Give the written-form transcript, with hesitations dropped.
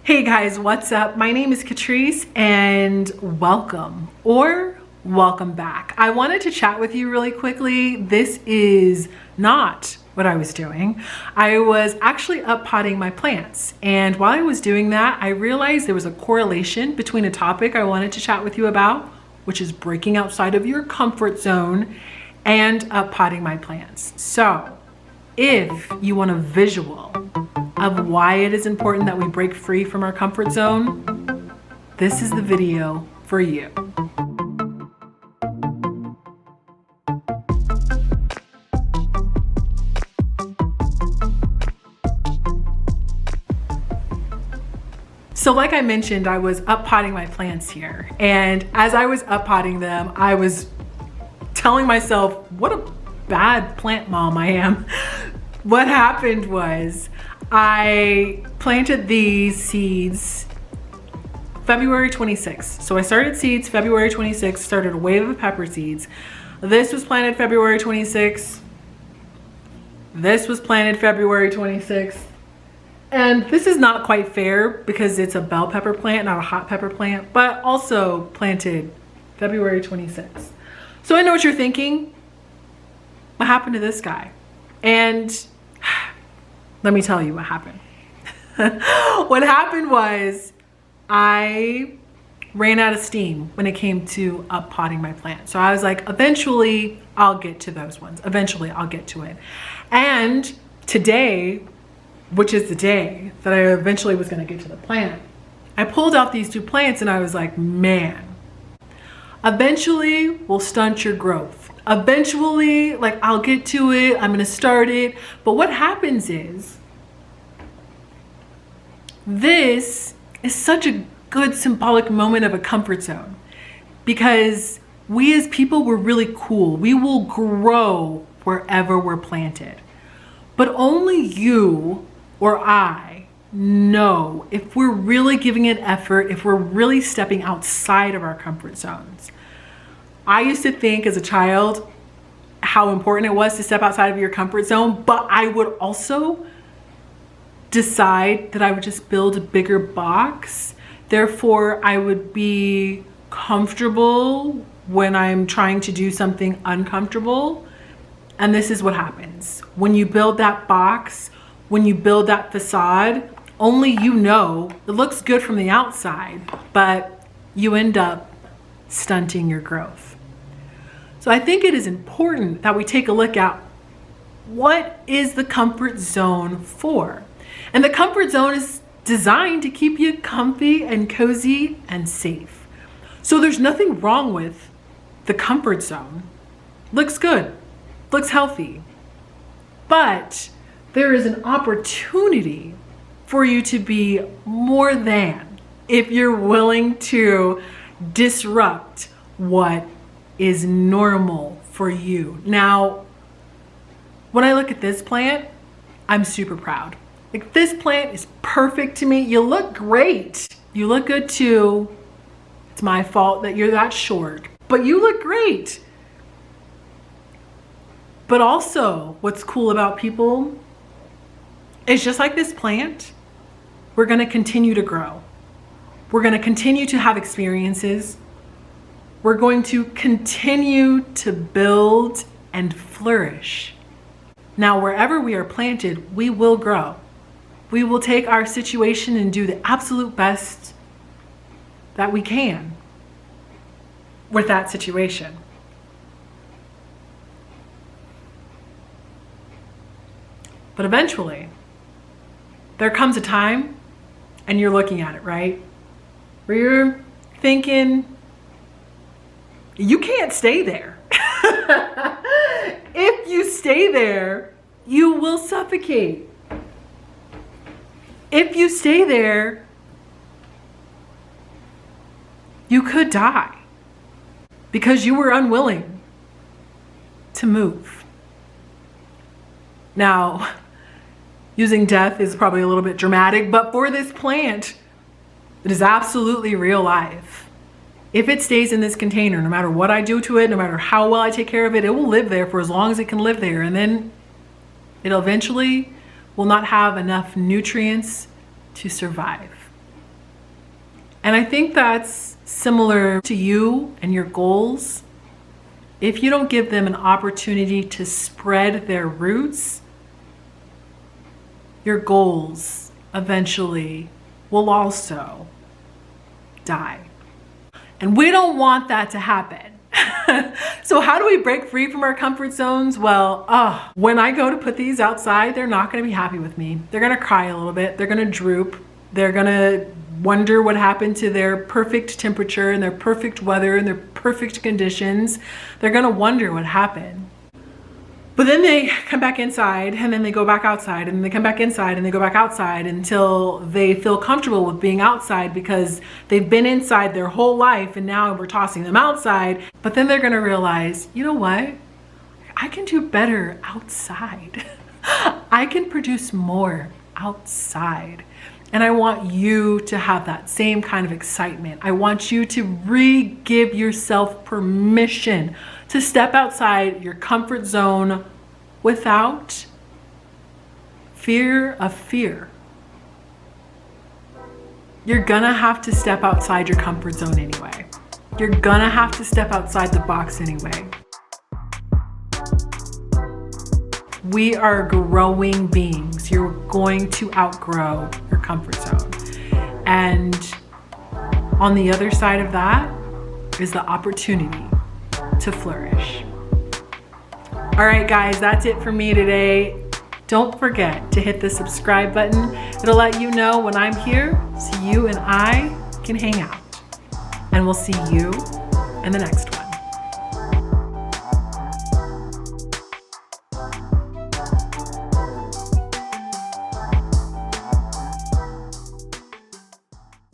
Hey guys, what's up? My name is Catrice and welcome back. I wanted to chat with you really quickly. This is not what I was doing. I was actually up potting my plants, and while I was doing that, I realized there was a correlation between a topic I wanted to chat with you about, which is breaking outside of your comfort zone, and up potting my plants. So if you want a visual of why it is important that we break free from our comfort zone, this is the video for you. So like I mentioned, I was up potting my plants here, and as I was up potting them, I was telling myself what a bad plant mom I am. What happened was I planted these seeds February 26th. So I started seeds February 26th, started a wave of pepper seeds. This was planted February 26th. This was planted February 26th. And this is not quite fair because it's a bell pepper plant, not a hot pepper plant, but also planted February 26th. So I know what you're thinking. What happened to this guy? And let me tell you what happened. What happened was I ran out of steam when it came to up potting my plant. So I was like, eventually I'll get to those ones. Eventually I'll get to it. And today, which is the day that I eventually was gonna get to the plant, I pulled out these two plants and I was like, man, eventually we'll stunt your growth. Eventually, like, I'll get to it, I'm gonna start it. But what happens is, this is such a good symbolic moment of a comfort zone, because we as people, we're really cool. We will grow wherever we're planted. But only you or I know if we're really giving it effort, if we're really stepping outside of our comfort zones. I used to think as a child how important it was to step outside of your comfort zone, but I would also decide that I would just build a bigger box. Therefore, I would be comfortable when I'm trying to do something uncomfortable. And this is what happens. When you build that box, when you build that facade, only you know it looks good from the outside, but you end up stunting your growth. So I think it is important that we take a look at what is the comfort zone for. And the comfort zone is designed to keep you comfy and cozy and safe. So there's nothing wrong with the comfort zone. Looks good, looks healthy. But there is an opportunity for you to be more than if you're willing to disrupt what is normal for you. Now, when I look at this plant, I'm super proud. Like, this plant is perfect to me. You look great. You look good too. It's my fault that you're that short, but you look great. But also, what's cool about people is, just like this plant, we're gonna continue to grow. We're gonna continue to have experiences. We're going to continue to build and flourish. Now, wherever we are planted, we will grow. We will take our situation and do the absolute best that we can with that situation. But eventually, there comes a time, and you're looking at it, right? Where you're thinking, you can't stay there. If you stay there, you will suffocate. If you stay there, you could die because you were unwilling to move. Now, using death is probably a little bit dramatic, but for this plant, it is absolutely real life. If it stays in this container, no matter what I do to it, no matter how well I take care of it, it will live there for as long as it can live there. And then it eventually will not have enough nutrients to survive. And I think that's similar to you and your goals. If you don't give them an opportunity to spread their roots, your goals eventually will also die. And we don't want that to happen. So how do we break free from our comfort zones? Well, when I go to put these outside, they're not gonna be happy with me. They're gonna cry a little bit. They're gonna droop. They're gonna wonder what happened to their perfect temperature and their perfect weather and their perfect conditions. They're gonna wonder what happened. But then they come back inside and then they go back outside and they come back inside and they go back outside until they feel comfortable with being outside because they've been inside their whole life and now we're tossing them outside. But then they're gonna realize, you know what? I can do better outside. I can produce more outside. And I want you to have that same kind of excitement. I want you to re-give yourself permission to step outside your comfort zone without fear of fear. You're gonna have to step outside your comfort zone anyway. You're gonna have to step outside the box anyway. We are growing beings. You're going to outgrow your comfort zone. And on the other side of that is the opportunity to flourish. All right, guys, that's it for me today. Don't forget to hit the subscribe button. It'll let you know when I'm here so you and I can hang out. And we'll see you in the next one.